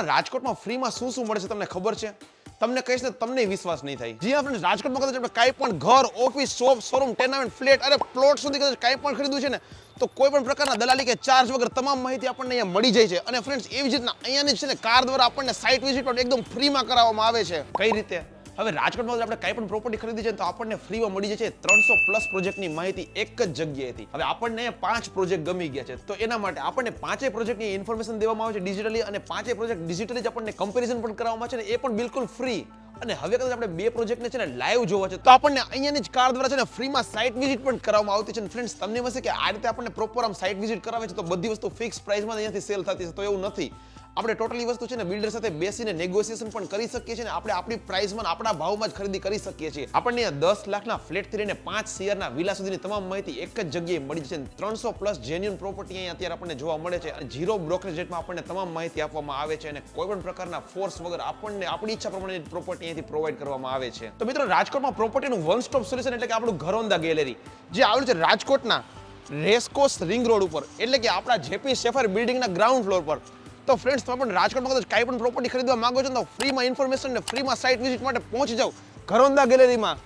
રાજકોટમાં ફ્રીમાં શું શું મળે છે તમને ખબર છે? તમને કહીશ ને તમને વિશ્વાસ નહીં થાય. જી હા ફ્રેન્ડ્સ, રાજકોટમાં કદાચ આપણે કાંઈ પણ ઘર, office, shop, showroom, tenement, flat અરે પ્લોટ સુધી કદાચ કાંઈ પણ ખરીદવું છે ને તો કોઈ પણ પ્રકારના દલાલી કે ચાર્જ વગર તમામ માહિતી આપણને અહીંયા મળી જાય છે. અને ફ્રેન્ડ્સ એવી જ રીતના અહીંયાની છે ને કાર દ્વારા આપણને સાઇટ વિઝિટ પણ એકદમ ફ્રીમાં કરાવવામાં આવે છે. કઈ રીતે? હવે રાજકોટમાં આપણે કાંઈ પણ પ્રોપર્ટી ખરીદી છે તો આપણને ફ્રીમાં મળી જાય છે 300+ પ્રોજેક્ટની માહિતી એક જ જગ્યાએથી. હવે આપણને 5 પ્રોજેક્ટ ગમી ગયા છે તો એના માટે આપણને 5 પ્રોજેક્ટની ઇન્ફોર્મેશન દેવામાં આવે છે ડિજિટલી, અને 5 પ્રોજેક્ટ ડિજિટલી જ આપણને કમ્પેરિઝન પણ કરાવવામાં આવે છે, ને એ પણ બિલકુલ ફ્રી. અને હવે કદાચ આપણે 2 પ્રોજેક્ટને છે ને લાઈવ જોવા છે તો આપણને અહીંયાની જ કાર દ્વારા છે ને ફ્રીમાં સાઇટ વિઝિટ પણ કરાવવામાં આવતી છે. અને ફ્રેન્ડ્સ તમને હશે કે આ રીતે આપણને પ્રોપર આમ સાઇટ વિઝિટ કરાવે છે તો બધી વસ્તુ ફિક્સ પ્રાઇસમાં અહીંયાથી સેલ થતી છે, તો એવું નથી. આપણે ટોટલી વસ્તુ છે ને બિલ્ડર સાથે બેસીને નેગોશિએશન પણ કરી શકીએ છીએ, ને આપણે આપણી પ્રાઇસમાં આપણા ભાવમાં જ ખરીદી કરી શકીએ છીએ. આપણને 10 લાખના ફ્લેટથી લઈને 5 CR વિલા સુધીની તમામ માહિતી એક જ જગ્યાએ મળી છે. 300+ જેન્યુઅન પ્રોપર્ટી અહીંયા અત્યારે આપણને જોવા મળે છે, અને 0 બ્રોકરેજ રેટમાં આપણને તમામ માહિતી આપવામાં આવે છે, અને કોઈ પણ પ્રકારના ફોર્સ વગર આપણને આપણી ઈચ્છા પ્રમાણે પ્રોપર્ટી અહીંથી પ્રોવાઈડ કરવામાં આવે છે. તો મિત્રો, રાજકોટમાં પ્રોપર્ટીનું વન સ્ટોપ સોલ્યુશન એટલે કે આપણું ઘરોંદા ગેલેરી, જે આવેલું છે રાજકોટના રેસકોર્સ રિંગ રોડ ઉપર, એટલે કે આપણા જેપી સેફર બિલ્ડિંગના ગ્રાઉન્ડ ફ્લોર પર. તો ફ્રેન્ડ્સ, તમે પણ રાજકોટમાં કદાચ કાંઈ પણ પ્રોપર્ટી ખરીદવા માંગો છો તો ફ્રીમાં ઇન્ફોર્મેશન ને ફ્રીમાં સાઇટ વિઝિટ માટે પહોંચી જાઓ ઘરોંદા ગેલેરીમાં.